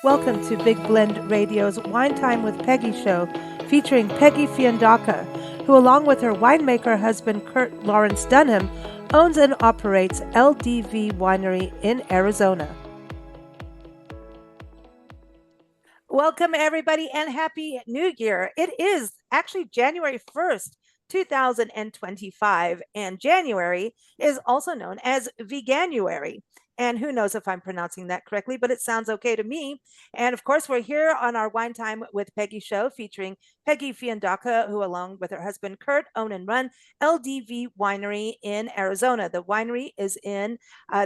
Welcome to Big Blend Radio's Wine Time with Peggy show, featuring Peggy Fiandaca, who, along with her winemaker husband Kurt Lawrence Dunham, owns and operates LDV Winery in Arizona. Welcome, everybody, and Happy New Year. It is actually January 1st, 2025, and January is also known as Veganuary. And who knows if I'm pronouncing that correctly, but it sounds okay to me. And of course, we're here on our Wine Time with Peggy show, featuring Peggy Fiandaca, who, along with her husband Kurt, own and run LDV Winery in Arizona. The winery is in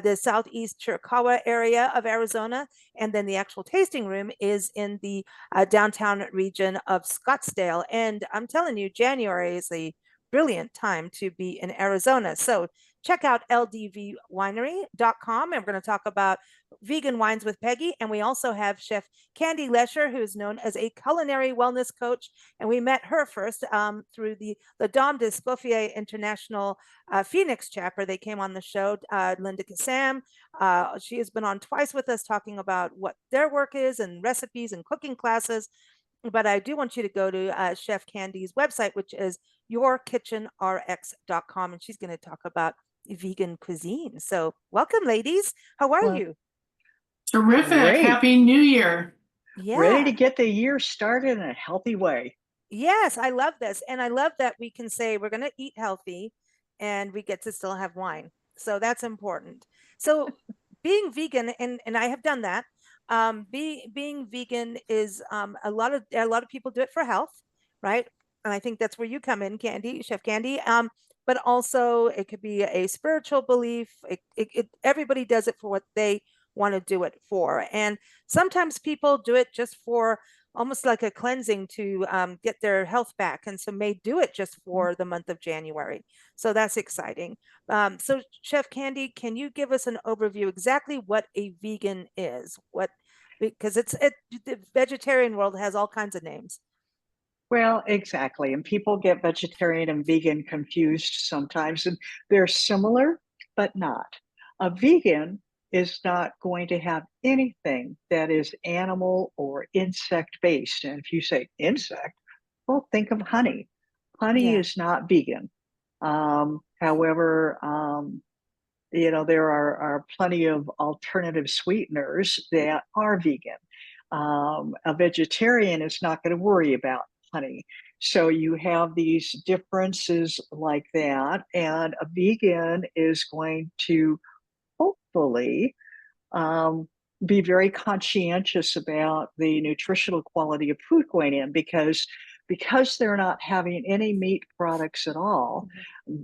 the southeast Chiricahua area of Arizona, and then the actual tasting room is in the downtown region of Scottsdale. And I'm telling you, January is a brilliant time to be in Arizona. So check out ldvwinery.com. And we're going to talk about vegan wines with Peggy. And we also have Chef Candy Lesher, who's known as a culinary wellness coach. And we met her first through the Dame d'Escoffier International Phoenix chapter. They came on the show, Linda Kassam. She has been on twice with us talking about what their work is and recipes and cooking classes. But I do want you to go to Chef Candy's website, which is yourkitchenrx.com. And she's going to talk about vegan cuisine. So welcome, ladies. How are Well, you? Terrific. great. Happy New Year. Ready Yeah. to get the year started in a healthy way. Yes, I love this. And I love that we can say we're going to eat healthy and we get to still have wine. So that's important. So being vegan, and I have done that. Being vegan is a lot of people do it for health, right? And I think that's where you come in, Candy, Chef Candy. But also it could be a spiritual belief. Everybody does it for what they want to do it for. And sometimes people do it just for almost like a cleansing to get their health back. And so may do it just for the month of January. So that's exciting. So Chef Candy, can you give us an overview exactly what a vegan is? Because the vegetarian world has all kinds of names. Well, exactly. And people get vegetarian and vegan confused sometimes, and they're similar, but not. A vegan is not going to have anything that is animal or insect based. And if you say insect, well, think of honey. Honey Yeah. is not vegan. However, there are plenty of alternative sweeteners that are vegan. A vegetarian is not going to worry about honey. So you have these differences like that, and a vegan is going to hopefully um, be very conscientious about the nutritional quality of food going in because they're not having any meat products at all.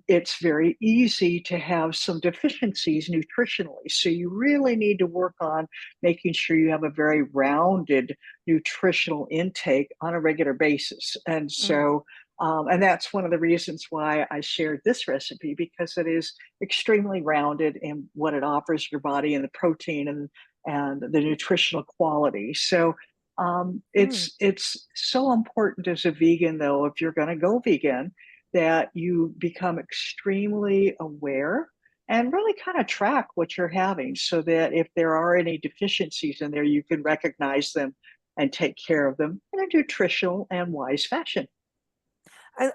It's very easy to have some deficiencies nutritionally. So you really need to work on making sure you have a very rounded nutritional intake on a regular basis. And Mm. so and that's one of the reasons why I shared this recipe, because it is extremely rounded in what it offers your body and the protein and the nutritional quality. So Mm. it's so important as a vegan, though, if you're going to go vegan, that you become extremely aware and really kind of track what you're having, so that if there are any deficiencies in there, you can recognize them and take care of them in a nutritional and wise fashion.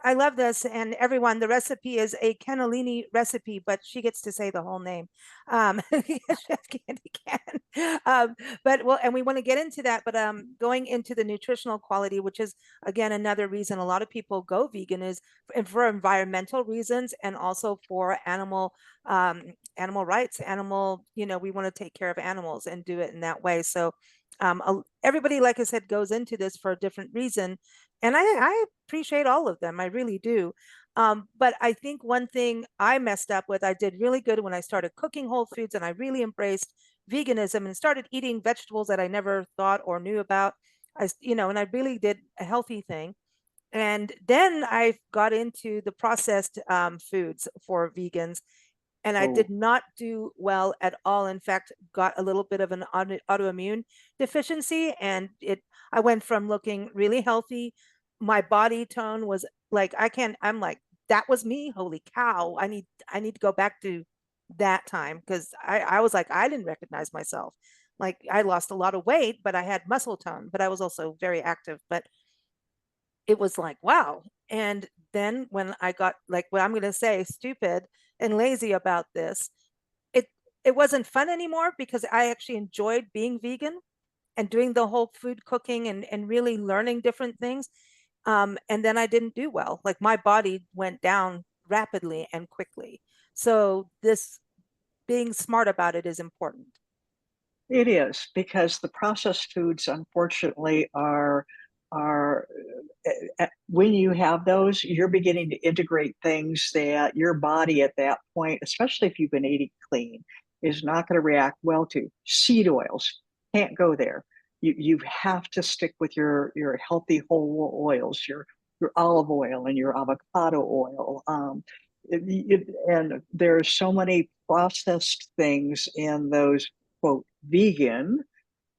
I love this. And everyone, the recipe is a cannellini recipe, but she gets to say the whole name. Chef Candy can. But well, and we want to get into that, but going into the nutritional quality, which is again another reason a lot of people go vegan, is for environmental reasons and also for animal rights. We want to take care of animals and do it in that way. So everybody, like I said, goes into this for a different reason, and I appreciate all of them. I really do. But I think one thing I messed up with, I did really good when I started cooking whole foods and I really embraced veganism and started eating vegetables that I never thought or knew about. And I really did a healthy thing. And then I got into the processed foods for vegans, and I did Oh, not do well at all. In fact, got a little bit of an autoimmune deficiency, and I went from looking really healthy. My body tone was like, I'm like, that was me. Holy cow. I need to go back to that time, because I was like, I didn't recognize myself. Like I lost a lot of weight, but I had muscle tone, but I was also very active. But it was like, wow. And then when I got like what I'm going to say, stupid and lazy about this, it it wasn't fun anymore because I actually enjoyed being vegan and doing the whole food cooking and really learning different things. And then I didn't do well. Like my body went down rapidly and quickly. So this being smart about it is important. It is because the processed foods, unfortunately, are when you have those, you're beginning to integrate things that your body at that point, especially if you've been eating clean, is not going to react well to. Seed oils can't go there. You have to stick with your healthy whole oils, your olive oil and your avocado oil. And there are so many processed things in those quote vegan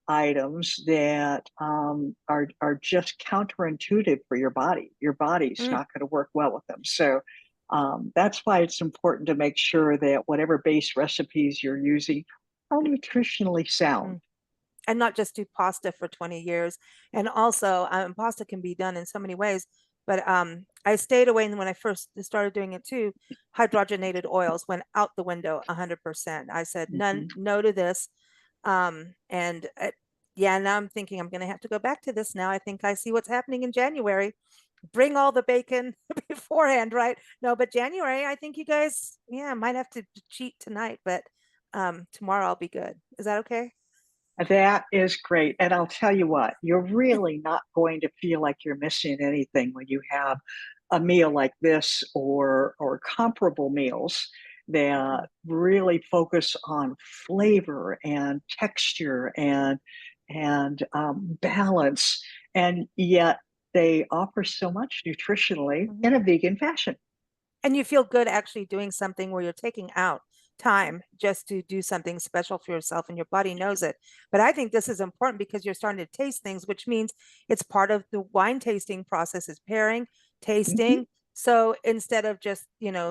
items that are just counterintuitive for your body. Your body's Mm, not going to work well with them. So that's why it's important to make sure that whatever base recipes you're using are nutritionally sound. mm. And not just do pasta for 20 years. And also, pasta can be done in so many ways. But I stayed away when I first started doing it too. Hydrogenated oils went out the window 100%. I said none, Mhm. no to this. And yeah, now I'm thinking I'm going to have to go back to this now. I think I see what's happening in January. Bring all the bacon beforehand, right? No, but January, I think you guys, yeah, might have to cheat tonight, but tomorrow I'll be good. Is that okay? That is great. And I'll tell you what, you're really not going to feel like you're missing anything when you have a meal like this or comparable meals that really focus on flavor and texture and balance, and yet they offer so much nutritionally Mhm. in a vegan fashion. And you feel good actually doing something where you're taking out time just to do something special for yourself and your body knows it. But I think this is important because you're starting to taste things, which means it's part of the wine tasting process is pairing, Mhm. tasting. So instead of just,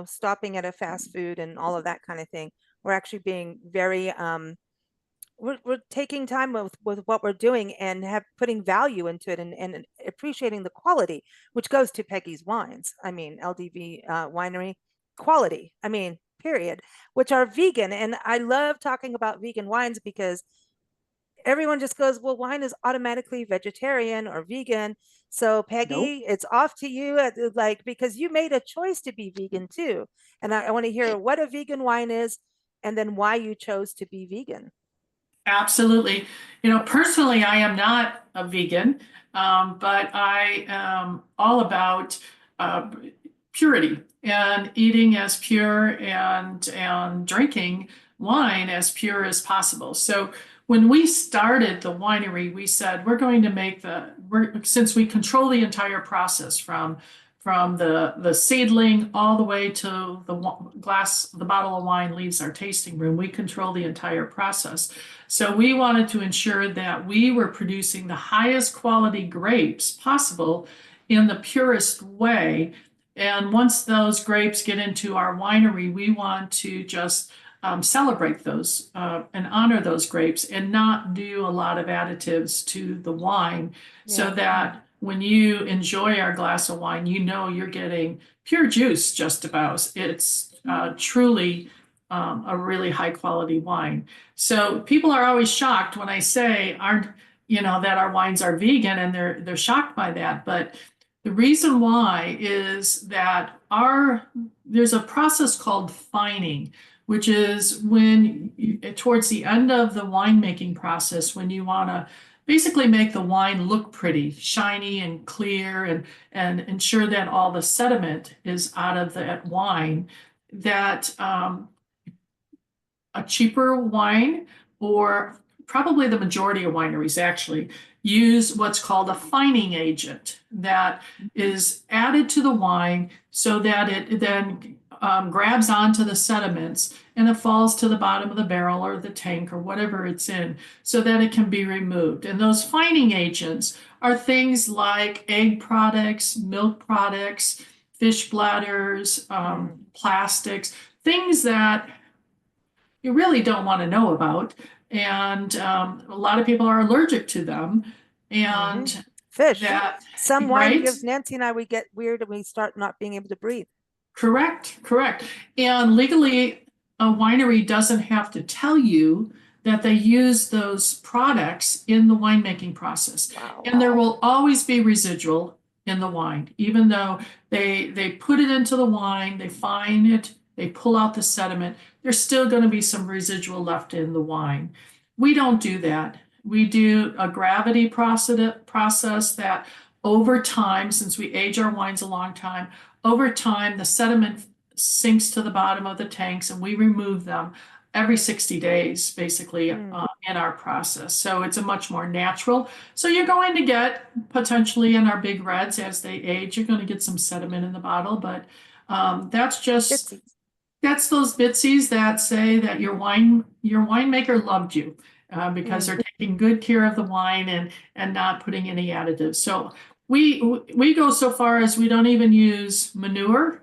stopping at a fast food and all of that kind of thing, we're actually being very we're taking time with what we're doing and have putting value into it and appreciating the quality, which goes to Peggy's wines. I mean, LDV winery quality. I mean, period, which are vegan. And I love talking about vegan wines because everyone just goes, well, wine is automatically vegetarian or vegan. So Nope. Peggy, it's off to you, like because you made a choice to be vegan too. And I want to hear what a vegan wine is and then why you chose to be vegan. Absolutely. Personally, I am not a vegan, but I am all about uh, purity and eating as pure and drinking wine as pure as possible. So when we started the winery, we said we're going to make since we control the entire process from the seedling all the way to the bottle of wine leaves our tasting room. We control the entire process. So we wanted to ensure that we were producing the highest quality grapes possible in the purest way. And once those grapes get into our winery, we want to just celebrate those and honor those grapes and not do a lot of additives to the wine so Yeah. that when you enjoy our glass of wine, you know you're getting pure juice just about. It's truly a really high quality wine. So people are always shocked when I say aren't that our wines are vegan and they're shocked by that. But the reason why is that there's a process called fining, which is towards the end of the winemaking process, when you want to basically make the wine look pretty, shiny and clear, and ensure that all the sediment is out of that wine, that a cheaper wine, or probably the majority of wineries actually use what's called a fining agent that is added to the wine so that it then grabs onto the sediments and it falls to the bottom of the barrel or the tank or whatever it's in so that it can be removed. And those fining agents are things like egg products, milk products, fish bladders, Mm. plastics, things that you really don't want to know about. and a lot of people are allergic to them. Mm-hmm. And Fish. that, Some wine right? gives Nancy and I, we get weird and we start not being able to breathe. Correct, correct. And legally, a winery doesn't have to tell you that they use those products in the winemaking process. Wow. And there will always be residual in the wine, even though they put it into the wine, they fine it, they pull out the sediment, there's still going to be some residual left in the wine. We don't do that. We do a gravity process that over time, since we age our wines a long time, over time, the sediment sinks to the bottom of the tanks and we remove them every 60 days, basically, in our process. So it's a much more natural. So you're going to get potentially in our big reds as they age, you're going to get some sediment in the bottle, but that's just Bitsies. that's those bitsies that say that your winemaker loved you because they're taking good care of the wine and not putting any additives. So we go so far as we don't even use manure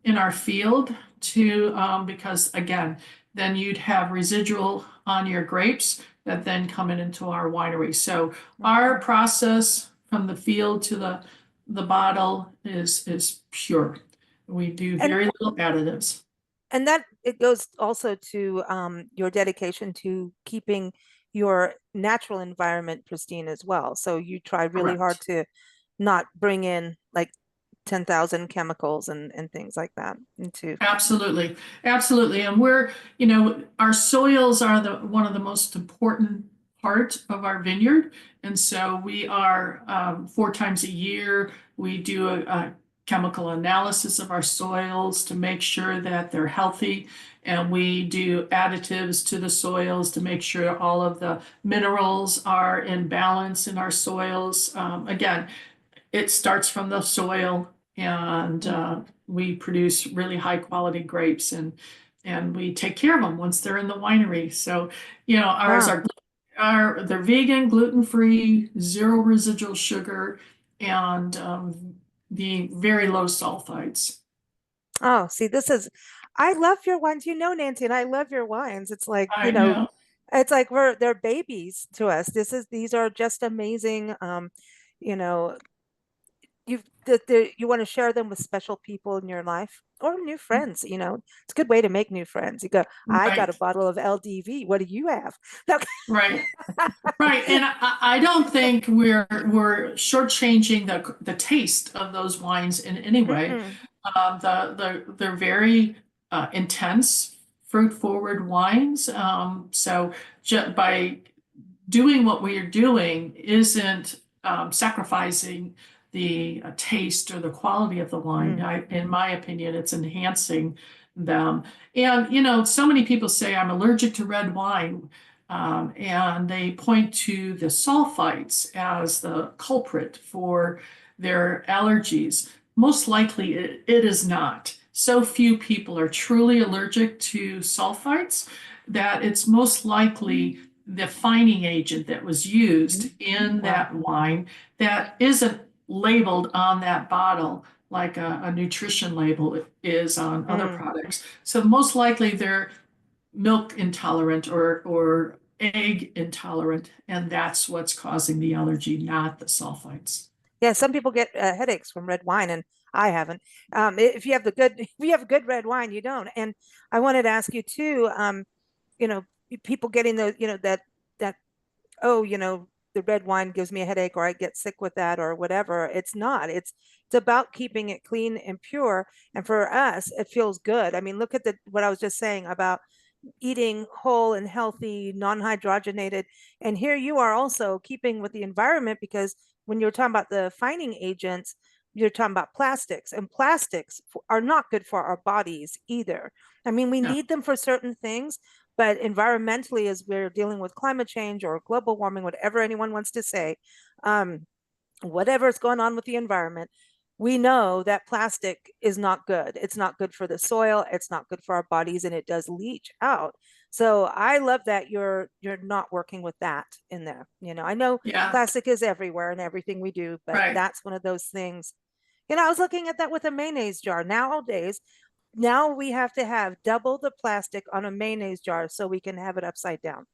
in our field to because again, then you'd have residual on your grapes that then come into our winery. So our process from the field to the bottle is pure. We do And very little additives. and that it goes also to your dedication to keeping your natural environment pristine as well. So you try really hard Correct. to not bring in like 10,000 chemicals and things like that into. Absolutely. Absolutely. And our soils are the one of the most important part of our vineyard. And so we are 4 times a year, we do a chemical analysis of our soils to make sure that they're healthy. And we do additives to the soils to make sure all of the minerals are in balance in our soils. Again, it starts from the soil and we produce really high quality grapes and we take care of them once they're in the winery. So, ours Wow. they're vegan, gluten-free, zero residual sugar, and the very low sulfites. Oh, see, I love your wines. You know, Nancy, and I love your wines. It's like, I know. it's like they're babies to us. These are just amazing. You know, you want to share them with special people in your life or new friends. It's a good way to make new friends. You go, I got a Right, bottle of LDV. What do you have? Okay. right. Right, and I don't think we're shortchanging the taste of those wines in any way. Mm-mm. They're very intense, fruit forward wines. So by doing what we are doing isn't sacrificing the taste or the quality of the wine. Mm. In my opinion, it's enhancing them. And so many people say I'm allergic to red wine. And they point to the sulfites as the culprit for their allergies. Most likely, it is not. So few people are truly allergic to sulfites that it's most likely the fining agent that was used in Wow. that wine that isn't labeled on that bottle like a nutrition label is on other products. So most likely they're milk intolerant or egg intolerant, and that's what's causing the allergy, not the sulfites. Yeah, some people get headaches from red wine, and I haven't. If you have if you have good red wine, you don't. And I wanted to ask you too. You know, people getting the, that oh, the red wine gives me a headache, or I get sick with that, or whatever. It's not. It's about keeping it clean and pure. And for us, it feels good. I mean, look at what I was just saying about eating whole and healthy, non-hydrogenated. And here you are also keeping with the environment, because when you're talking about the fining agents, you're talking about plastics, and plastics are not good for our bodies either. I mean, we Yeah. need them for certain things, but environmentally, as we're dealing with climate change or global warming, whatever anyone wants to say, whatever's going on with the environment, we know that plastic is not good. It's not good for the soil. It's not good for our bodies, and it does leach out. So I love that you're not working with that in there. I know Yeah. plastic is everywhere in everything we do, but Right. that's one of those things. I was looking at that with a mayonnaise jar. Nowadays, now we have to have double the plastic on a mayonnaise jar so we can have it upside down.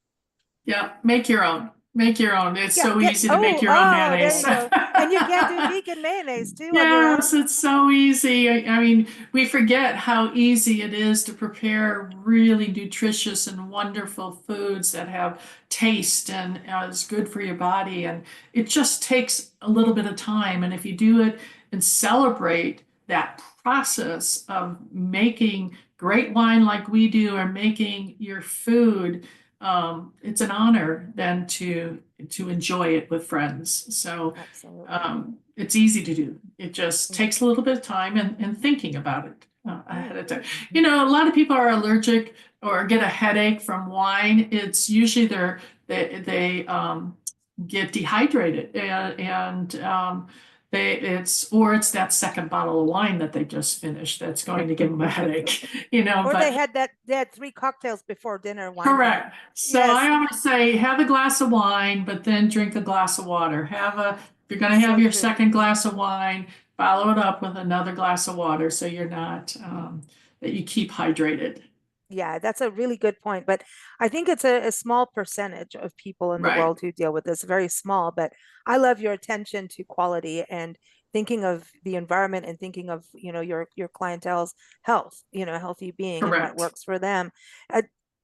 Yeah, make your own. Make your own. It's Yeah, so get easy to make oh, your own oh, there you mayonnaise. go. And you can do vegan mayonnaise too on your own. Yes, it's so easy. I mean, we forget how easy it is to prepare really nutritious and wonderful foods that have taste and is good for your body. And it just takes a little bit of time. And if you do it and celebrate that process of making great wine like we do, or making your food, it's an honor then to enjoy it with friends. So Absolutely. it's easy to do. It just Mm, takes a little bit of time and thinking about it mm, ahead of time. mhm. A lot of people are allergic or get a headache from wine. It's usually they get dehydrated, and it's that second bottle of wine that they just finished that's going to give them a headache. Or But they had 3 cocktails before dinner, wine night. correct. So I Yes, always say have a glass of wine, but then drink a glass of water. If you're going to have so your true. second glass of wine, follow it up with another glass of water so that you keep hydrated. Yeah, that's a really good point. But I think it's a small percentage of people in the Right. world who deal with this, very small. But I love your attention to quality and thinking of the environment and thinking of, your clientele's health, healthy being and what Correct. works for them.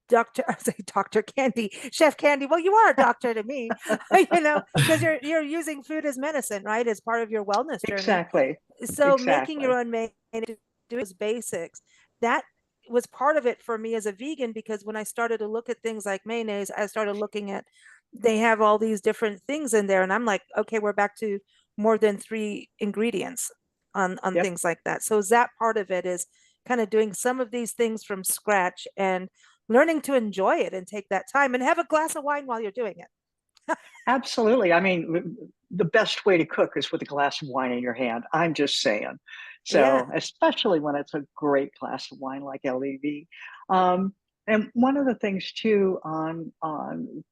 Doctor, I say Dr. Candy, Chef Candy. Well, you are a doctor to me, because you're using food as medicine, right? As part of your wellness journey. Exactly. So making your Exactly. own mayonnaise, doing those basics, that was part of it for me as a vegan, because when I started to look at things like mayonnaise, I started looking at, they have all these different things in there, and I'm like, okay, we're back to more than 3 ingredients on Yep. things like that. So is that part of it, is kind of doing some of these things from scratch and learning to enjoy it and take that time and have a glass of wine while you're doing it. Absolutely. I mean, the best way to cook is with a glass of wine in your hand. I'm just saying. Yeah. So, especially when it's a great glass of wine like LEV. Um, and one of the things too on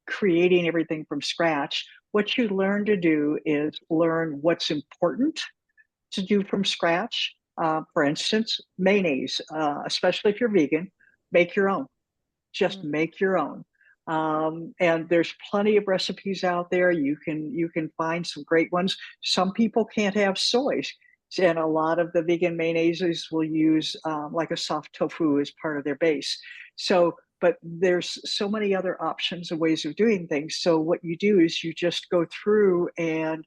creating everything from scratch, what you learn to do is learn what's important to do from scratch. For instance, mayonnaise, especially if you're vegan, make your own. Just Mm. make your own. And there's plenty of recipes out there. You can find some great ones. Some people can't have soy, and a lot of the vegan mayonnaises will use like a soft tofu as part of their base. So, but there's so many other options and ways of doing things. So what you do is you just go through and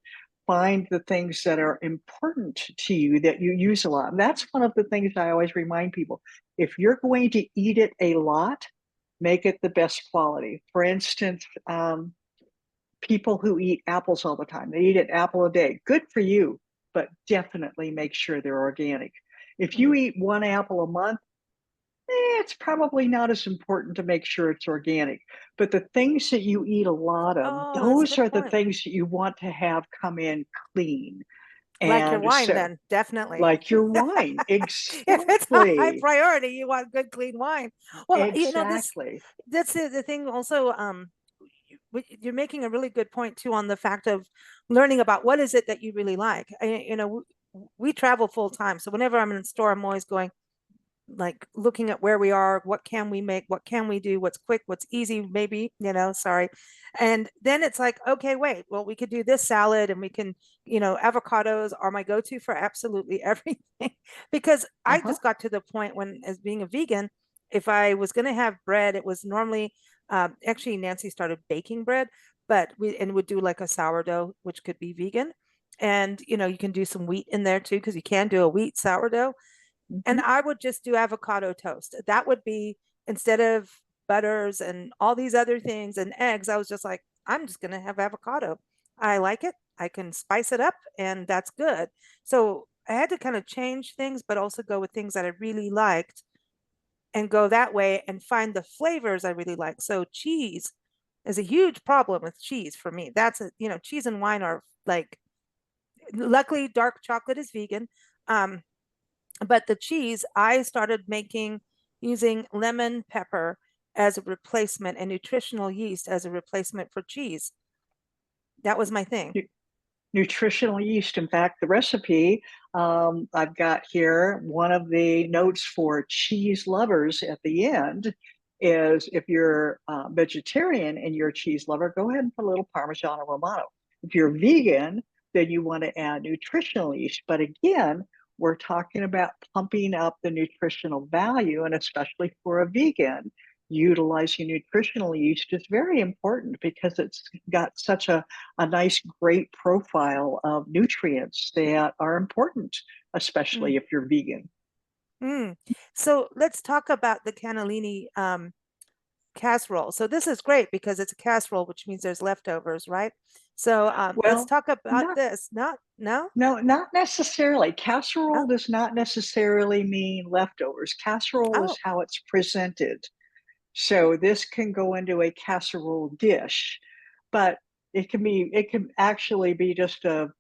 find the things that are important to you that you use a lot. And that's one of the things I always remind people. If you're going to eat it a lot, make it the best quality. For instance, people who eat apples all the time, they eat an apple a day. Good for you, but definitely make sure they're organic. If you Mm. eat one apple a month, it's probably not as important to make sure it's organic. But the things that you eat a lot of, Oh, that's a those good are the point. things that you want to have come in clean. Like your And wine, so, then, definitely. like your wine, If it's a high exactly, priority, you want good, clean wine. Well, exactly. that's the thing also. You're making a really good point too on the fact of learning about what is it that you really like. We travel full time, so whenever I'm in the store, I'm always going, like, looking at where we are, what can we make, what can we do, what's quick, what's easy, maybe, sorry. And then it's like, okay, wait, well, we could do this salad, and we can, avocados are my go-to for absolutely everything. Because I Uh-huh. just got to the point when, as being a vegan, if I was going to have bread, it was normally, actually Nancy started baking bread, but we would do like a sourdough, which could be vegan. And you can do some wheat in there too, because you can do a wheat sourdough. And Mhm. I would just do avocado toast. That would be, instead of butters and all these other things and eggs, I was just like, I'm just going to have avocado. I like it. I can spice it up, and that's good. So I had to kind of change things, but also go with things that I really liked and go that way and find the flavors I really like. So cheese is a huge problem with cheese for me. Cheese and wine are like, luckily dark chocolate is vegan. But the cheese, I started making using lemon pepper as a replacement and nutritional yeast as a replacement for cheese. That was my thing. Nutritional yeast. In fact, the recipe I've got here, one of the notes for cheese lovers at the end is if you're vegetarian and you're a cheese lover, go ahead and put a little Parmesan or Romano. If you're vegan, then you want to add nutritional yeast. But again, we're talking about pumping up the nutritional value, and especially for a vegan, utilizing nutritional yeast is very important because it's got such a nice, great profile of nutrients that are important, especially Mm, if you're vegan. mm. So let's talk about the cannellini casserole. So this is great because it's a casserole, which means there's leftovers, right? So let's Well, talk about not this. Not, no? no, not necessarily. Oh, Casserole does not necessarily mean leftovers. Casserole is oh, how it's presented. So this can go into a casserole dish, but it can actually be just a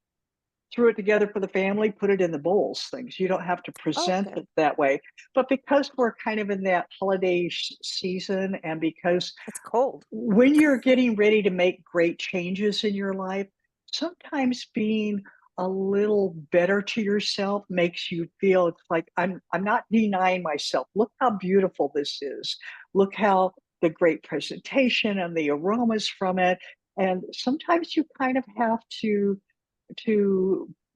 threw it together for the family, put it in the bowls things. You don't have to present okay. it that way. But because we're kind of in that holiday season, and because It's cold. when you're getting ready to make great changes in your life, sometimes being a little better to yourself makes you feel it's like I'm not denying myself. Look how beautiful this is. Look how the great presentation and the aromas from it. And sometimes you kind of have to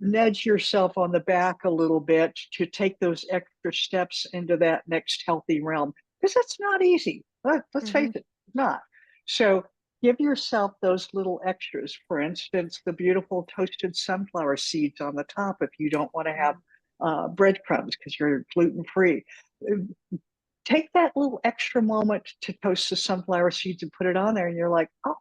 nudge yourself on the back a little bit to take those extra steps into that next healthy realm because that's not easy. Let's face Hmm. it, it's not. So give yourself those little extras. For instance, the beautiful toasted sunflower seeds on the top if you don't want to have breadcrumbs because you're gluten free. Take that little extra moment to toast the sunflower seeds and put it on there, and you're like, oh,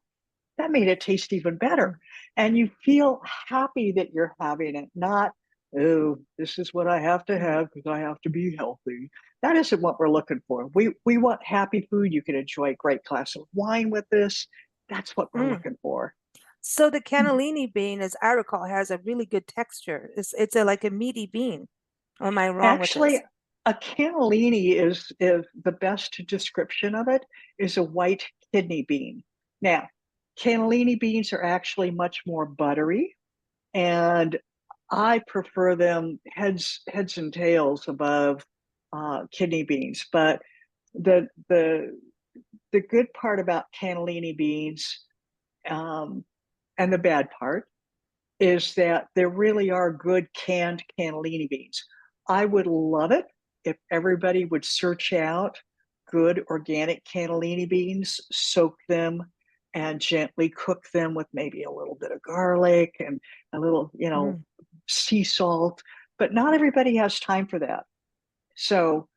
that made it taste even better. And you feel happy that you're having it, not, oh, this is what I have to Mm, have because I have to be healthy. That isn't what we're looking for. We want happy food. You can enjoy a great glass of wine with this. That's what we're mm. looking for. So the cannellini bean, as I recall, has a really good texture. It's a like a meaty bean. Or am I wrong with Actually, this? a cannellini is the best description of it is a white kidney bean. Now, cannellini beans are actually much more buttery, and I prefer them heads and tails above kidney beans. But the the the good part about cannellini beans, um, and the bad part is that there really are good canned cannellini beans. I would love it if everybody would search out good organic cannellini beans, soak them, and gently cook them with maybe a little bit of garlic and a little, Mm, sea salt. But not everybody has time for that. So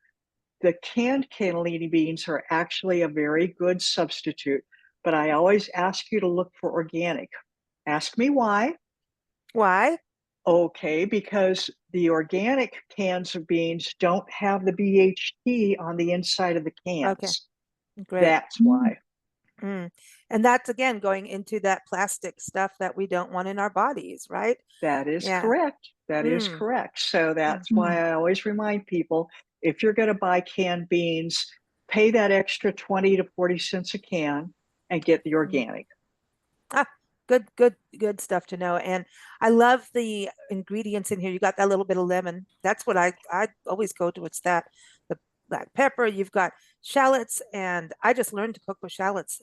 the canned cannellini beans are actually a very good substitute. But I always ask you to look for organic. Ask me why. why? Okay, because the organic cans of beans don't have the BHT on the inside of the Okay, cans. great. That's why. Mm. And that's again going into that plastic stuff that we don't want in our bodies, right? That is Yeah. correct. That is Mm. correct. So Mm. that's why I always remind people if you're going to buy canned beans, pay that extra 20 to 40 cents a can and get the Mm. organic. Ah, good, good, good stuff to know. And I love the ingredients in here. You got that little bit of lemon. That's what I always go to. It's that the black pepper. You've got shallots, and I just learned to cook with shallots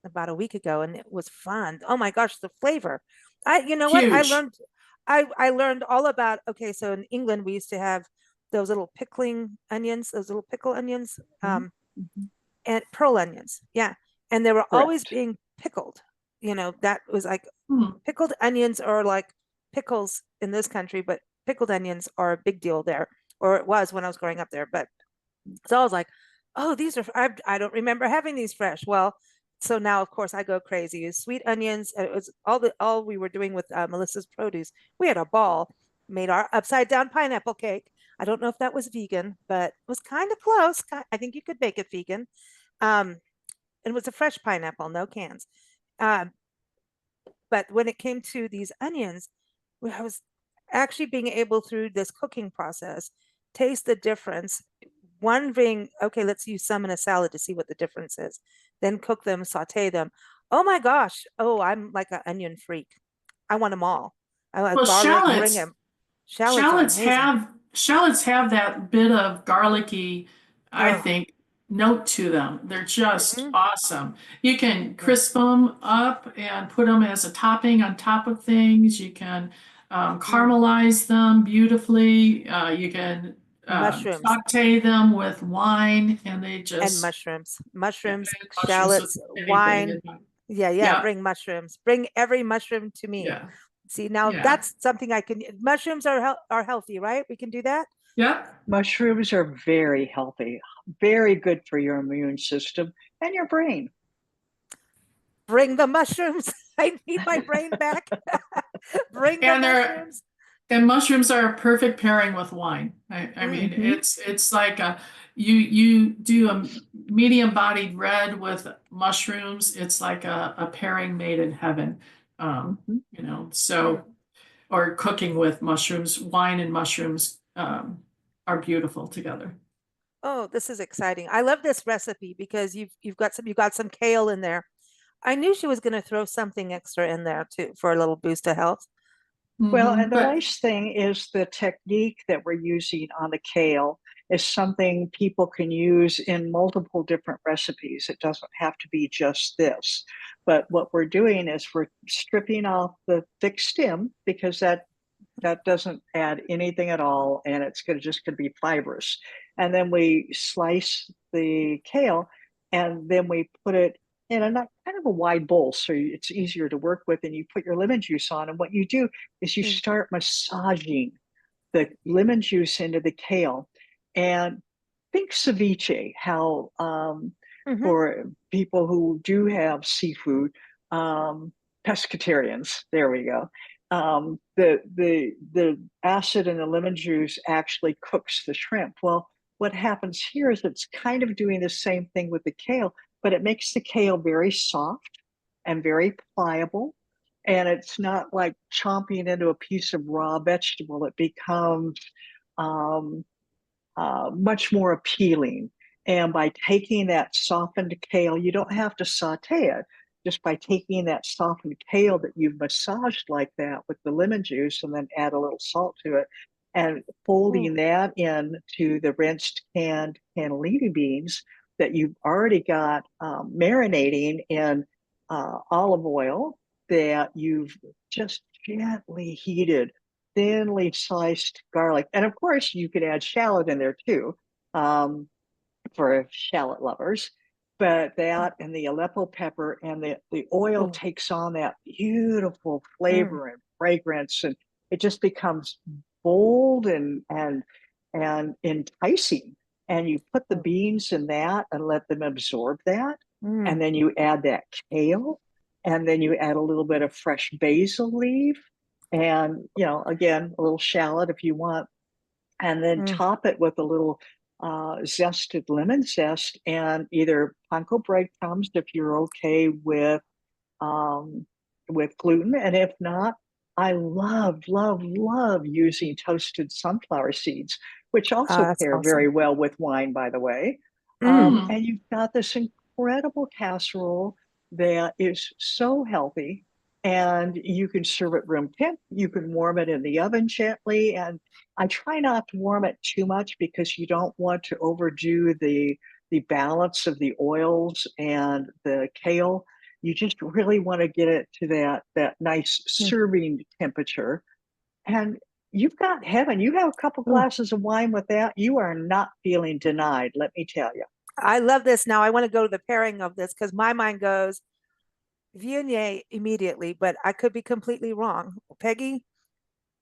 about a week ago, and it was fun. Oh my gosh, the flavor. You know what? Huge. I learned all about. Okay, so in England we used to have those little pickling onions, those little pickle onions, Mhm, mhm. and pearl onions. Yeah, and they were always Correct. being pickled. That was like Hmm. pickled onions are like pickles in this country, but pickled onions are a big deal there, or it was when I was growing up there. But so I was like, oh, these are, I don't remember having these fresh. Well, so now of course I go crazy. Sweet onions. It was all we were doing with Melissa's produce. We had a ball, made our upside down pineapple cake. I don't know if that was vegan, but it was kind of close. I think you could make it vegan. Um, it was a fresh pineapple, no cans. Um, but when it came to these onions, I was actually being able through this cooking process taste the difference. Wondering, okay, let's use some in a salad to see what the difference is. Then cook them, saute them. Oh my gosh! Oh, I'm like an onion freak. I want them all. I like Well, garlic. Bring them. Shallots are amazing. shallots have that bit of garlicky, I Oh, think, note to them. They're just Mhm. awesome. You can Yeah. crisp them up and put them as a topping on top of things. You can Mm. caramelize them beautifully. You can Mushrooms saute them with wine, and they and just mushrooms, yeah, mushrooms, mushrooms with shallots, anything. wine. Yeah, yeah. Yeah, Bring mushrooms. Bring every mushroom to me. yeah, See, now yeah, that's something I can. Mushrooms are healthy, right? We can do that. yeah. Mushrooms are very healthy, very good for your immune system and your brain. Bring the mushrooms. I need my brain back. Bring the And they're mushrooms. And mushrooms are a perfect pairing with wine. I mean, Mm-hmm. it's like you do a medium bodied red with mushrooms. It's like a pairing made in heaven. Mhm. Mm. So or cooking with mushrooms, wine and mushrooms are beautiful together. Oh, this is exciting. I love this recipe because you've got some kale in there. I knew she was going to throw something extra in there too for a little boost of health. Well, and the But nice thing is the technique that we're using on the kale is something people can use in multiple different recipes. It doesn't have to be just this. But what we're doing is we're stripping off the thick stem because that doesn't add anything at all, and it's just gonna be fibrous. And then we slice the kale, and then we put it in a not kind of a wide bowl so it's easier to work with. And you put your lemon juice on, and what you do is you Mm. start massaging the lemon juice into the kale, and think ceviche. How Hmm. for people who do have seafood, pescatarians. There we go. The acid in the lemon juice actually cooks the shrimp. Well, what happens here is it's kind of doing the same thing with the kale, but it makes the kale very soft and very pliable. And it's not like chomping into a piece of raw vegetable. It becomes um, much more appealing. And by taking that softened kale, you don't have to saute it. Just by taking that softened kale that you've massaged like that with the lemon juice and then add a little salt to it and Mm. folding that into the rinsed canned cannellini beans that you've already got marinating in olive oil that you've just gently heated, thinly sliced garlic. And of course, you could add shallot in there too, for shallot lovers. But that and the Aleppo pepper and the oil Oh. takes on that beautiful Mm. flavor and fragrance, and it just becomes bold and enticing. And you put the Oh. beans in that and let them absorb that, and Mm. then you add that kale, and then you add a little bit of fresh basil leaf, and again a little shallot if you want, and then Mm. top it with a little zested lemon zest and either panko breadcrumbs if you're okay um, with gluten, and if not, I love, love, love using toasted sunflower seeds, which also That's pair very awesome. well with wine, by the way. Mm. mm, And you've got this incredible casserole that is so healthy, and you can serve it room temp. You can warm it in the oven gently, and I try not to warm it too much because you don't want to overdo the balance of the oils and the kale. You just really want to get it to that nice Mm. serving temperature. And you've got heaven. You have a couple Oh, glasses of wine with that, you are not feeling denied, let me tell you. I love this. Now I want to go to the pairing of this because my mind goes Viognier immediately, but I could be completely wrong. Peggy?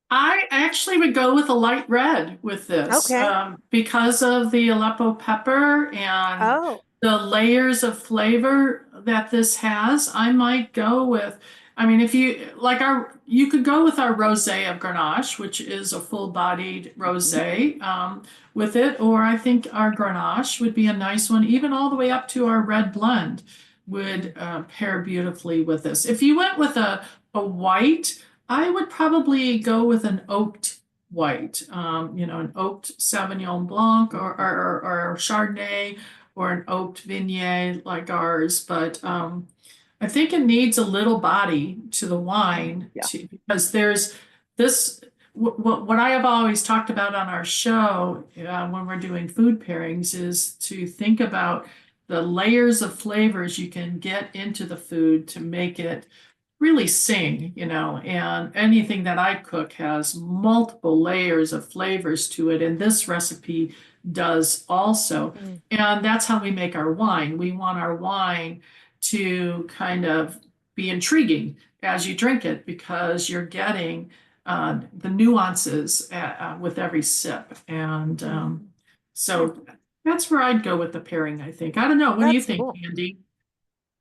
I actually would go with a light red with this Okay. because of the Aleppo pepper and Oh. the layers of flavor that this has. I might go with, I mean, if you like you could go with our rosé of Grenache, which is a full-bodied Mhm. rosé with it, or I think our Grenache would be a nice one, even all the way up to our red blend would Mm. pair beautifully with this. If you went with a white, I would probably go with an oaked white, an oaked Sauvignon Blanc or Chardonnay or an oaked Viognier like ours. But I think it needs a little body to the wine Yeah. because there's this. what I have always talked about on our show when we're doing food pairings is to think about the layers of flavors you can get into the food to make it really sing, and anything that I cook has multiple layers of flavors to it, and this recipe does also. Mm. And that's how we make our wine. We want our wine to kind of be intriguing as you drink it because you're getting the nuances with every sip. And so that's where I'd go with the pairing, I think. I don't know. What do you That's think, cool. Andy?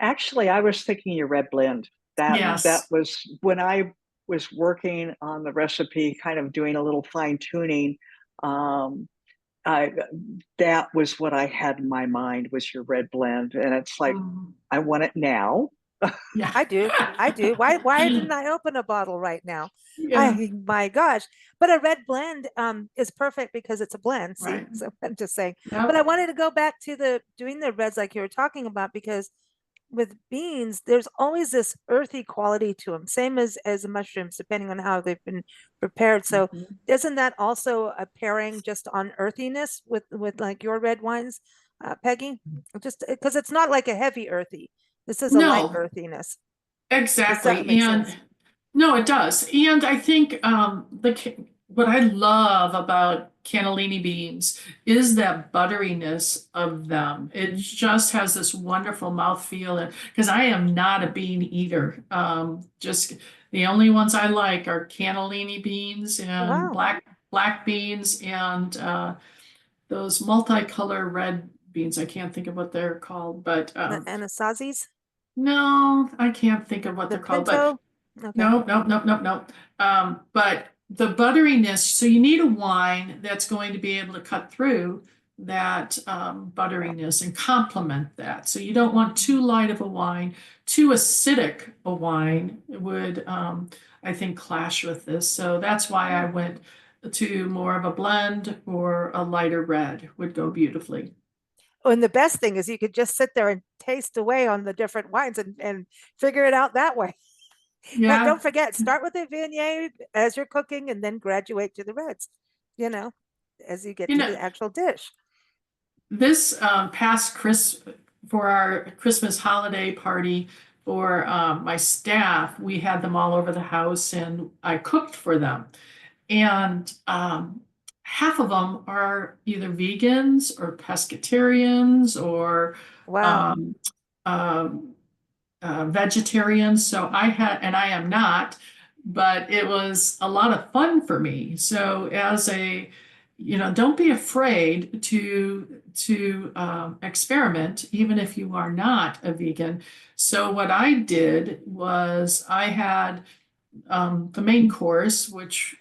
Actually, I was thinking your red blend. That Yes. was when I was working on the recipe, kind of doing a little fine tuning. Um, I that was what I had in my mind was your red blend, and it's like Mm, I want it now. yeah. I do. I do. Why didn't I open a bottle right now? Yeah. My gosh. But a red blend is perfect because it's a blend. See? Right. So I'm just saying. But I Yep. wanted to go back to the doing the reds like you were talking about because with beans, there's always this earthy quality to them, same as the mushrooms, depending on how they've been prepared. So Mhm. isn't that also a pairing just on earthiness with like your red wines, Peggy? Just because it's not like a heavy earthy. This is a light No, earthiness. Does that exactly. make And sense? no, it does. And I think what I love about cannellini beans is that butteriness of them. It just has this wonderful mouthfeel. And because I am not a bean eater, just the only ones I like are cannellini beans and Wow. black beans and those multicolor red beans. I can't think of what they're called, but The Anasazis, no, I can't think of what the they're called. But pinto. Okay. no, no, no, no, no. But the butteriness, so you need a wine that's going to be able to cut through that butteriness and complement that. So you don't want too light of a wine, too acidic a wine would, I think, clash with this. So that's why I went to more of a blend or a lighter red would go beautifully. Oh, and the best thing is you could just sit there and taste away on the different wines and figure it out that way. And Yeah. don't forget, start with the Viognier as you're cooking and then graduate to the reds, you know, as you get You to know, the actual dish. this past for our Christmas holiday party for my staff, we had them all over the house and I cooked for them. And half of them are either vegans or pescatarians or Wow. um, um, vegetarian. So and I am not, but it was a lot of fun for me. So don't be afraid to experiment, even if you are not a vegan. So what I did was I had the main course, which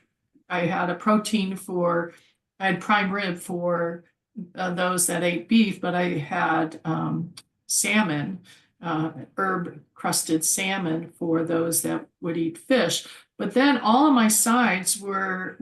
I had a protein for, I had prime rib for those that ate beef, but I had salmon, herb crusted salmon for those that would eat fish. But then all of my sides were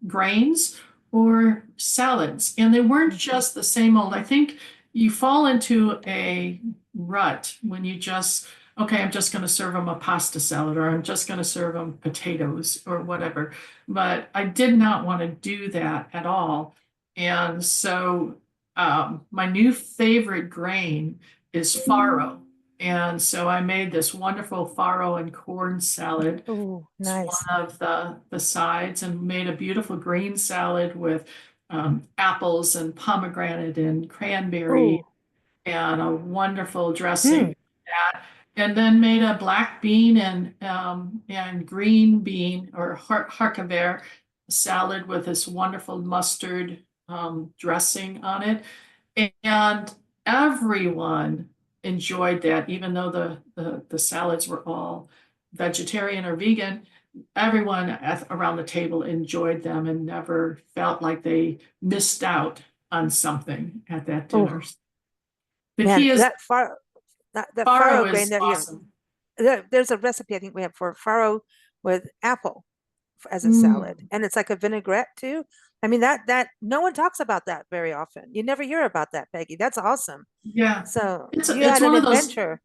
grains or salads, and they weren't just the same old. I think you fall into a rut when you just okay, I'm just going to serve them a pasta salad or I'm just going to serve them potatoes or whatever. But I did not want to do that at all. And so my new favorite grain is farro. And so I made this wonderful farro and corn salad. Oh, It's one nice. of the sides and made a beautiful green salad with apples and pomegranate and cranberry Oh, and a wonderful hmm. dressing that, and then made a black bean and green bean or haricot salad with this wonderful mustard dressing on it, and everyone enjoyed that, even though the salads were all vegetarian or vegan. Everyone around the table enjoyed them and never felt like they missed out on something at that dinner. Oh, The man, key is that farro farro grain is there, awesome. there's a recipe I think we have for farro with apple as a salad, Mm, and it's like a vinaigrette too. I mean that no one talks about that very often. You never hear about that, Peggy. That's awesome. yeah, So it's you it's had an one of those. adventure.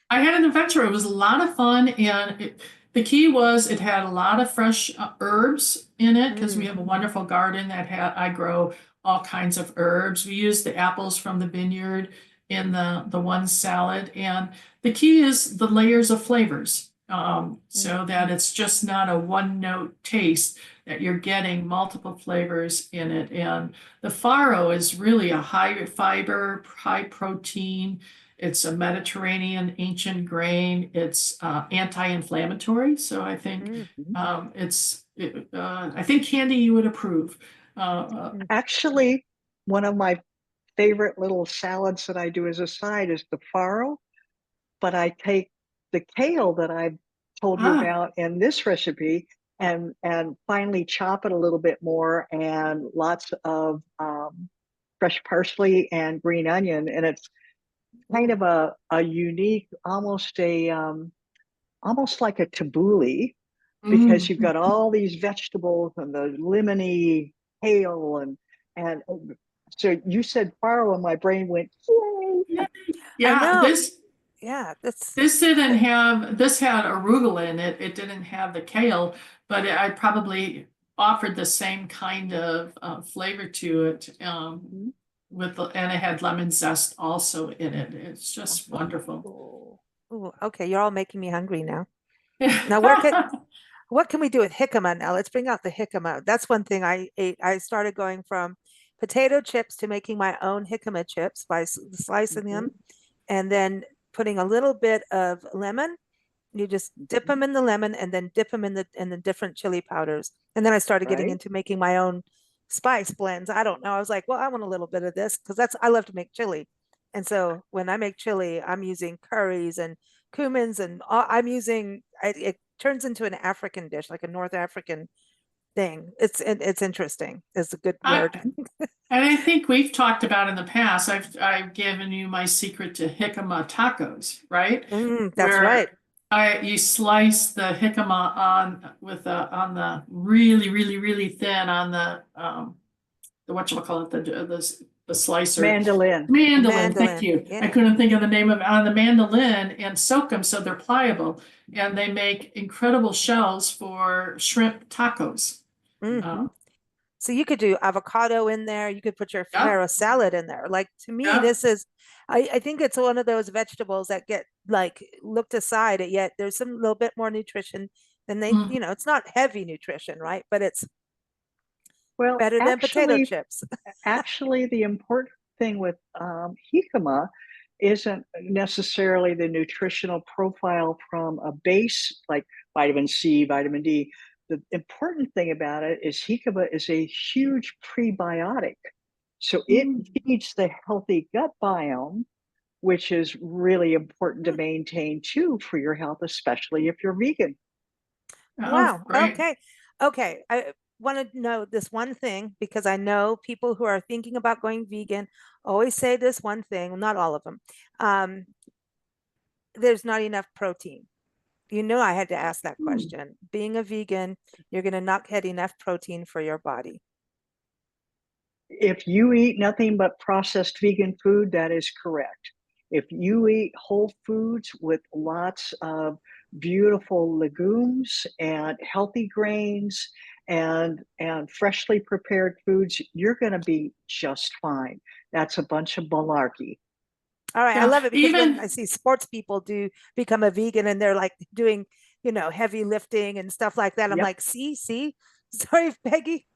I had an adventure. It was a lot of fun, and The key was it had a lot of fresh herbs in it because we Mm, have a wonderful garden I grow all kinds of herbs. We use the apples from the vineyard in the one salad, and the key is the layers of flavors, mm, so that it's just not a one note taste, that you're getting multiple flavors in it. And the farro is really a high fiber, high protein. It's a Mediterranean ancient grain. It's anti-inflammatory, so I think mm, I think Candy, you would approve. mm. Actually, one of my favorite little salads that I do as a side is the farro, but I take the kale that I've told you ah, about in this recipe and finally chop it a little bit more and lots of fresh parsley and green onion, and it's kind Ooh. of a unique, almost like a tabbouleh because you've mm. got all these vegetables and the lemony kale and so you said farro and my brain went yay. Yeah, I yeah, know. Yeah, that's this didn't have, this had arugula in it. It didn't have the kale, but I probably offered the same kind of flavor to it, and it had lemon zest also in it. It's just wonderful. ooh. Ooh, okay, you're all making me hungry now. Now, what can we do with jicama now? Let's bring out the jicama. That's one thing I ate. I started going from potato chips to making my own jicama chips by slicing Mhm. them and then putting a little bit of lemon. You just dip Mhm. them in the lemon and then dip them in the different chili powders. And then I started getting Right. into making my own spice blends. I don't know. I was like, well, I want a little bit of this because that's I love to make chili. And so when I make chili, I'm using curries and cumins and I'm using it turns into an African dish, like a North African thing. It's interesting. It's a good I, word. and I think we've talked about in the past, I've given you my secret to jicama tacos, right? That's right. Where I you slice the jicama on the really, really, really thin on the whatchamacallit, the slicer. Mandolin. Mandolin, thank Mandolin. you. I Yeah. couldn't think of the name of it, on the mandolin, and soak them so they're pliable. And they make incredible shells for shrimp tacos. Mm. Uh, So you could do avocado in there. You could put your yeah, farro salad in there. Like to me, yeah. this is, I think it's one of those vegetables that get like looked aside, yet there's some little bit more nutrition than Mm. it's not heavy nutrition, right? But it's Well, better than potato chips. actually, the important thing with jicama isn't necessarily the nutritional profile from a base like vitamin C, vitamin D. The important thing about it is jicama is a huge prebiotic. So it Mm. feeds the healthy gut biome, which is really important to Hmm. maintain too for your health, especially if you're vegan. Oh, Wow. great. Okay. Okay. I want to know this one thing because I know people who are thinking about going vegan always say this one thing, well, not all of them. Um, there's not enough protein. I had to ask that Hmm. question. Being a vegan, you're going to not get enough protein for your body. If you eat nothing but processed vegan food, that is correct. If you eat whole foods with lots of beautiful legumes and healthy grains and freshly prepared foods, you're going to be just fine. That's a bunch of malarkey. All right. I Yeah, love it because when I even see sports people do become a vegan and they're like doing, heavy lifting and stuff like that, I'm Yep, like, see, sorry, Peggy.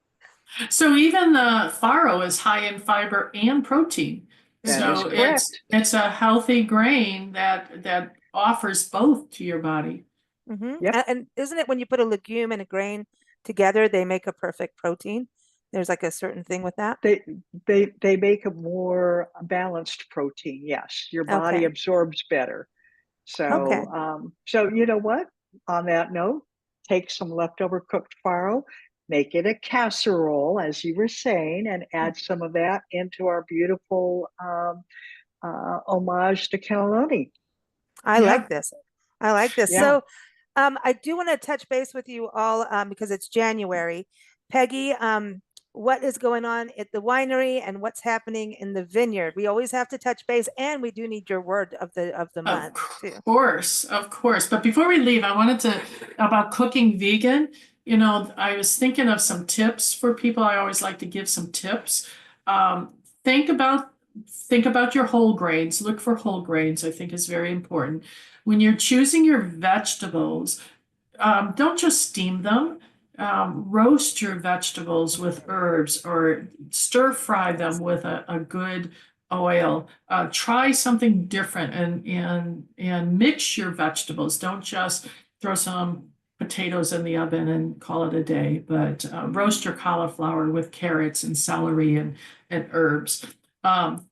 so even the farro is high in fiber and protein. that is So Mm-hmm. it's correct. it's a healthy grain that offers both to your body. Mm-hmm. Yep. And isn't it when you put a legume and a grain together, they make a perfect protein? There's like a certain thing with that. They they make a more balanced protein. Yes, your body Okay. absorbs better. Okay. So you know what? On that note, take some leftover cooked farro, make it a casserole, as you were saying, and Mm. add some of that into our beautiful homage to cannelloni. I like Yeah. this. I like this. Yeah. So I do want to touch base with you all because it's January. Peggy, what is going on at the winery and what's happening in the vineyard. We always have to touch base, and we do need your word of the Of month too. course, of course. But before we leave, I wanted to about cooking vegan. You know, I was thinking of some tips for people. I always like to give some tips. Um, think about think about your whole grains. Look for whole grains, I think is very important. When you're choosing your vegetables, don't just steam them. Roast your vegetables with herbs or stir fry them with a good oil. Try something different and mix your vegetables. Don't just throw some potatoes in the oven and call it a day, but roast your cauliflower with carrots and celery and herbs.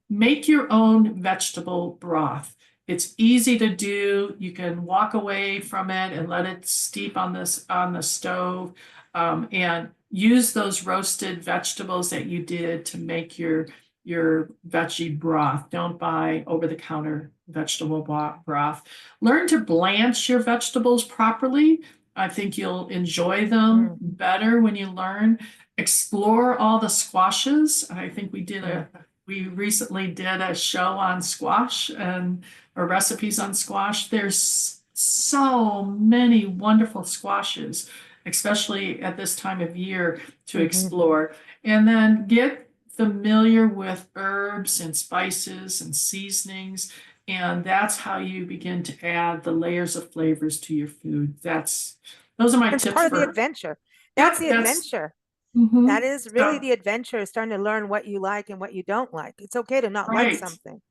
Make your own vegetable broth. It's easy to do. You can walk away from it and let it steep on the stove, and use those roasted vegetables that you did to make your veggie broth. Don't buy over-the-counter vegetable broth. Learn to blanch your vegetables properly. I think you'll enjoy them better when you learn. Explore all the squashes. I think we recently did a show on squash and or recipes on squash. There's so many wonderful squashes, especially at this time of year to explore. And then get familiar with herbs and spices and seasonings. And that's how you begin to add the layers of flavors to your food. Those are my It's tips part of the for, adventure. That's yep, the adventure. mhm. That is really So, the adventure, is starting to learn what you like and what you don't like. It's okay to not like right. something,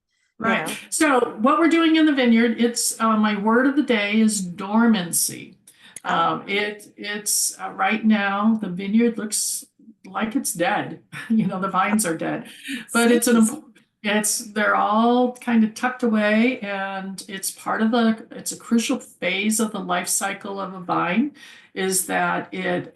you Right. know. So what we're doing in the vineyard, it's my word of the day is dormancy. Oh, It's right now the vineyard looks like it's dead. You know, the vines are dead, but sleepies. they're all kind of tucked away, and it's a crucial phase of the life cycle of a vine, is that it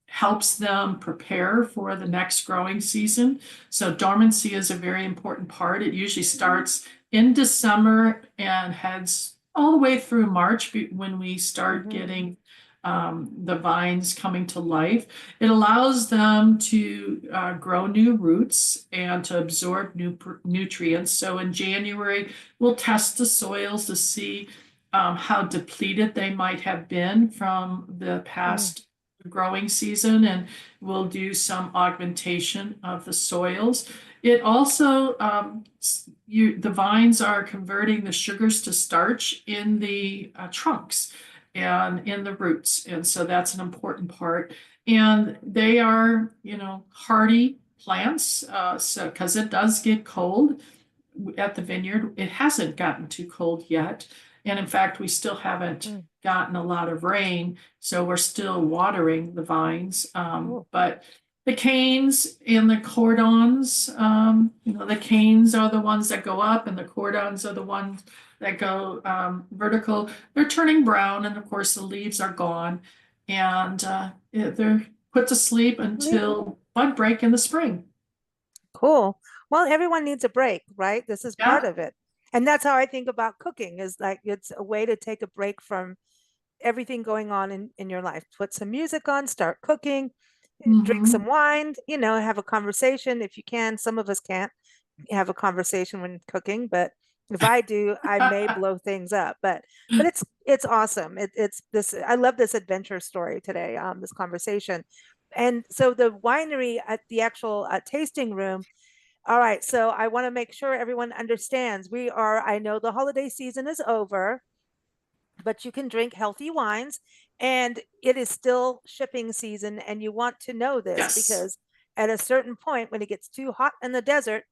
helps them prepare for the next growing season. So dormancy is a very important part. It usually starts in December and heads all the way through March when we start getting the vines coming to life. It allows them to grow new roots and to absorb new nutrients. So in January, we'll test the soils to see how depleted they might have been from the past growing season, and we'll do some augmentation of the soils. It also, the vines are converting the sugars to starch in the trunks and in the roots. And so that's an important part. And they are, hardy plants, so because it does get cold at the vineyard. It hasn't gotten too cold yet. And in fact, we still haven't gotten a lot of rain. So we're still watering the vines. But the canes and the cordons, the canes are the ones that go up and the cordons are the ones that go vertical. They're turning brown. And of course, the leaves are gone. And they're put to sleep until bud break in the spring. Cool. Well, everyone needs a break, right? This is part Yeah. of it. And that's how I think about cooking, is like it's a way to take a break from everything going on in your life. Put some music on, start cooking, drink Mhm. some wine, have a conversation if you can. Some of us can't have a conversation when cooking, but if I do, I may blow things up. But it's awesome. It's this. I love this adventure story today. This conversation, and so the winery at the actual tasting room. All right, so I want to make sure everyone understands. I know the holiday season is over, but you can drink healthy wines, and it is still shipping season. And you want to know this Yes. because at a certain point, when it gets too hot in the desert,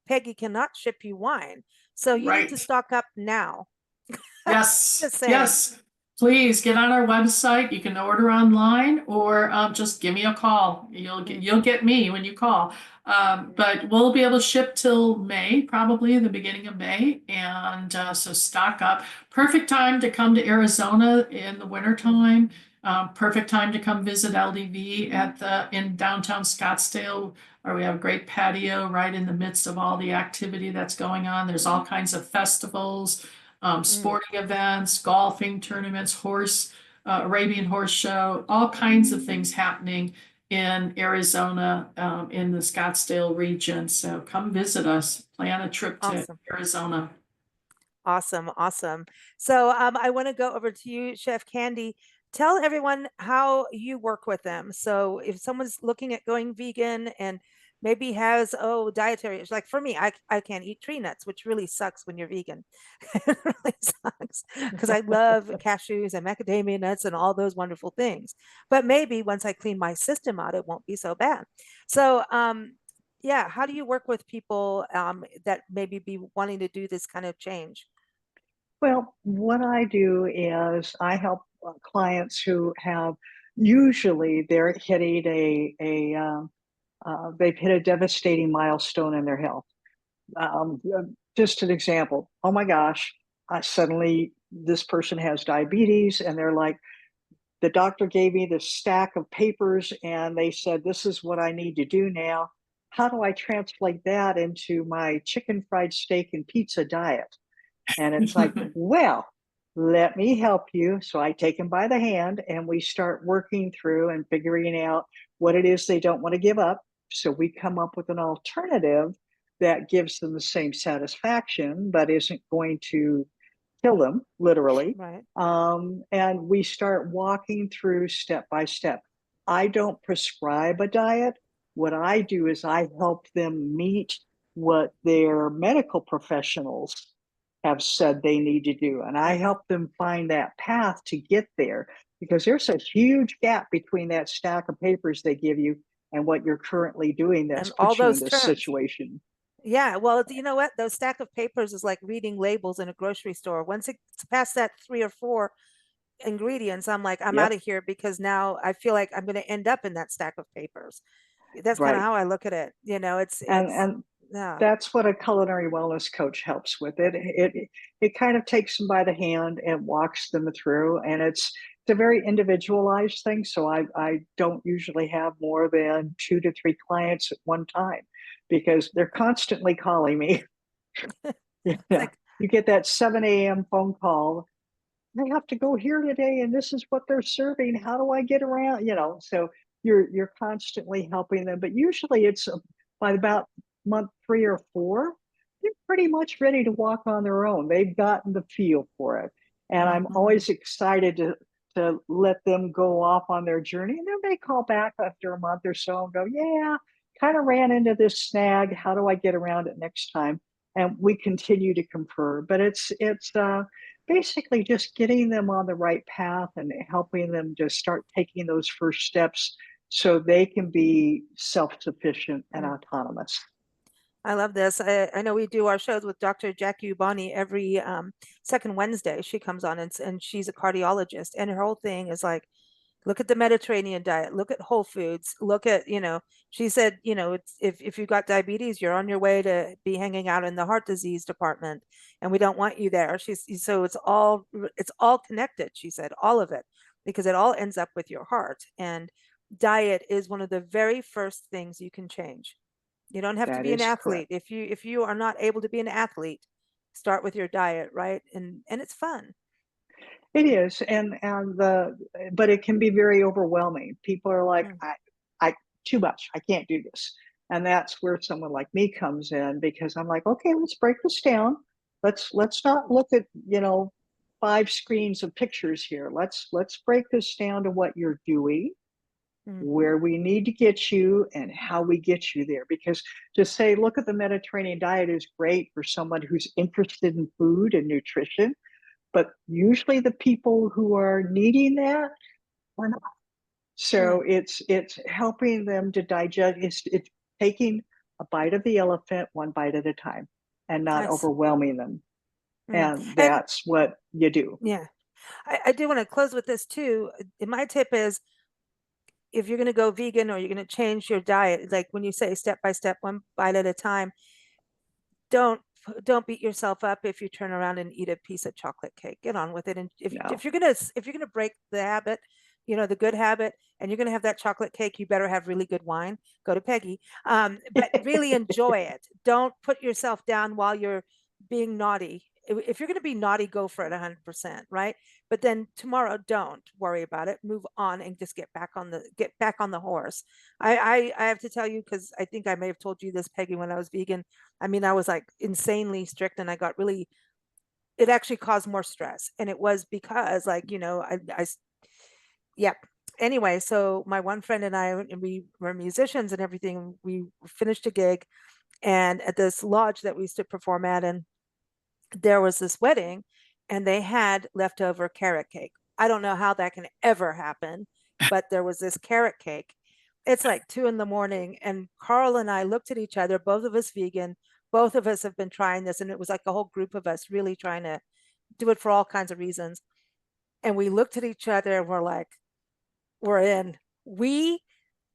Peggy cannot ship you wine. So you need to Right. stock up now. Yes. Just saying. Yes. Please get on our website. You can order online or just give me a call. You'll get me when you call. But we'll be able to ship till May, probably the beginning of May. And so stock up. Perfect time to come to Arizona in the wintertime. Perfect time to come visit LDV in downtown Scottsdale, where we have a great patio right in the midst of all the activity that's going on. There's all kinds of festivals, sporting events, golfing tournaments, Arabian horse show, all kinds of things happening. in Arizona, in the Scottsdale region. So come visit us, plan a trip to Awesome. Arizona. Awesome. Awesome. So I want to go over to you, Chef Candy. Tell everyone how you work with them. So if someone's looking at going vegan and maybe has, oh, dietary, it's like for me, I can't eat tree nuts, which really sucks when you're vegan. It really sucks because I love cashews and macadamia nuts and all those wonderful things. But maybe once I clean my system out, it won't be so bad. So yeah, how do you work with people that maybe be wanting to do this kind of change? Well, what I do is I help clients who have usually they're hitting they've hit a devastating milestone in their health. Just an example. Oh my gosh, suddenly this person has diabetes, and they're like, the doctor gave me this stack of papers, and they said, this is what I need to do now. How do I translate that into my chicken fried steak and pizza diet? And it's like, well, let me help you. So I take them by the hand and we start working through and figuring out what it is they don't want to give up. So we come up with an alternative that gives them the same satisfaction, but isn't going to kill them, literally. Right. And we start walking through step by step. I don't prescribe a diet. What I do is I help them meet what their medical professionals have said they need to do. And I Okay. help them find that path to get there because there's a huge gap between that stack of papers they give you and what you're currently doing that's And all put you in those this terms. situation. Yeah, well, you know what? Those stack of papers is like reading labels in a grocery store. Once it's past that three or four ingredients, I'm like, I'm out Yep. of here because now I feel like I'm going to end up in that stack of papers. That's kind of Right. how I look at it. It's And yeah. that's what a culinary wellness coach helps with. It kind of takes them by the hand and walks them through, and it's a very individualized thing. So I don't usually have more than 2 to 3 clients at one time because they're constantly calling me. It's Yeah, like, you get that 7 a.m. phone call. I have to go here today, and this is what they're serving. How do I get around? So you're constantly helping them, but usually it's by about month 3 or 4, they're pretty much ready to walk on their own. They've gotten the feel for it, and I'm mhm. always excited to let them go off on their journey. And then they call back after a month or so and go, "Yeah, kind of ran into this snag. How do I get around it next time?" And we continue to confer, but it's basically just getting them on the right path and helping them to start taking those first steps so they can be self-sufficient and Mm. autonomous. I love this. I know we do our shows with Dr. Jackie Ubani every second Wednesday. She comes on and she's a cardiologist, and her whole thing is like, look at the Mediterranean diet, look at whole foods, look at, she said, it's if you've got diabetes, you're on your way to be hanging out in the heart disease department, and we don't want you there. So it's all connected, she said, all of it, because it all ends up with your heart. And diet is one of the very first things you can change. You don't have to That be an is athlete. correct. If you are not able to be an athlete, start with your diet, right? And it's fun. It is, but it can be very overwhelming. People are like, Mm, I too much. I can't do this, and that's where someone like me comes in because I'm like, okay, let's break this down. Let's not look at 5 screens of pictures here. Let's break this down to what you're doing, mhm. where we need to get you, and how we get you there. Because to say, look at the Mediterranean diet is great for someone who's interested in food and nutrition, but usually the people who are needing that are not. Yeah, So it's helping them to digest. It's taking a bite of the elephant one bite at a time, and not nice. overwhelming them. Mm. And And that's what you do. yeah, I do want to close with this too. My tip is, if you're going to go vegan or you're going to change your diet, like when you say step by step, one bite at a time, don't don't beat yourself up if you turn around and eat a piece of chocolate cake. Get on with it. And if No. if you're gonna break the habit, the good habit, and you're gonna have that chocolate cake, you better have really good wine. Go to Peggy. But really enjoy it. Don't put yourself down while you're being naughty. if you're going to be naughty, go for it 100%, right? But then tomorrow, don't worry about it. Move on and just get back on the horse. I have to tell you, because I think I may have told you this, Peggy, when I was vegan. I mean, I was like insanely strict, and I got really. It actually caused more stress, and it was because, like, yep. Anyway, so my one friend and I, and we were musicians and everything. We finished a gig, and at this lodge that we used to perform at, and there was this wedding, and they had leftover carrot cake. I don't know how that can ever happen, but there was this carrot cake. It's like 2 in the morning, and Carl and I looked at each other, both of us vegan. Both of us have been trying this, and it was like a whole group of us really trying to do it for all kinds of reasons. And we looked at each other and we're like, we're in. We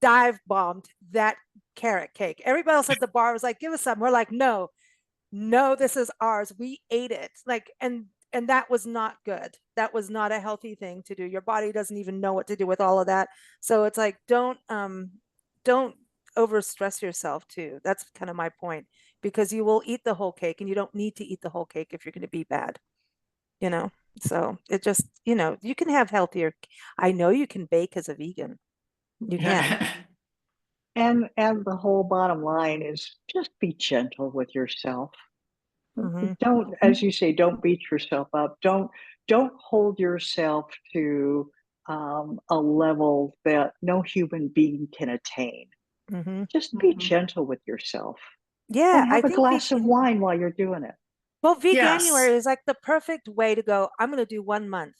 dive bombed that carrot cake. Everybody else at the bar was like, give us some. We're like, no, no, this is ours. We ate it. Like, and that was not good. That was not a healthy thing to do. Your body doesn't even know what to do with all of that. So it's like, don't overstress yourself too. That's kind of my point, because you will eat the whole cake, and you don't need to eat the whole cake if you're going to be bad, you know? So it just, you can have healthier. I know you can bake as a vegan. You can. And the whole bottom line is just be gentle with yourself. Don't, as you say, don't beat yourself up. Don't hold yourself to a level that no human being can attain. Just be gentle with yourself. Yeah, And I have a think glass of wine while you're doing it. well, Yes. veganuary is like the perfect way to go. I'm going to do 1 month.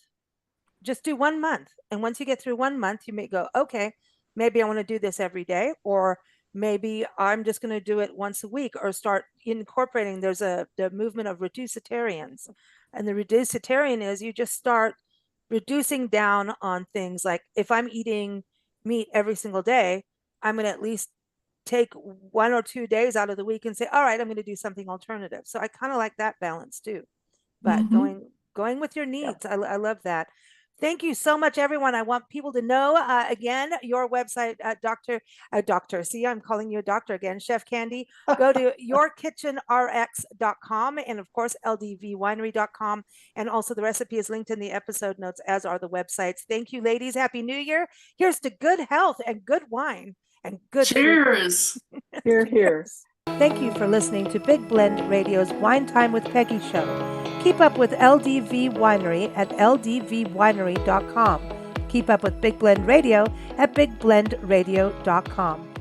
Just do 1 month. And once you get through 1 month, you may go, okay, maybe I want to do this every day, or maybe I'm just going to do it once a week, or start incorporating. There's the movement of reducitarians. And the reducitarian is you just start reducing down on things. Like if I'm eating meat every single day, I'm going to at least take 1 or 2 days out of the week and say, all right, I'm going to do something alternative. So I kind of like that balance too. But going with your needs, I love that. Thank you so much, everyone. I want people to know, again, your website, Doctor. See, I'm calling you a doctor again, Chef Candy. Go to yourkitchenrx.com, and of course, ldvwinery.com. And also the recipe is linked in the episode notes, as are the websites. Thank you, ladies. Happy New Year. Here's to good health and good wine and good Cheers. Here, here. Thank you for listening to Big Blend Radio's Wine Time with Peggy show. Keep up with LDV Winery at ldvwinery.com. Keep up with Big Blend Radio at bigblendradio.com.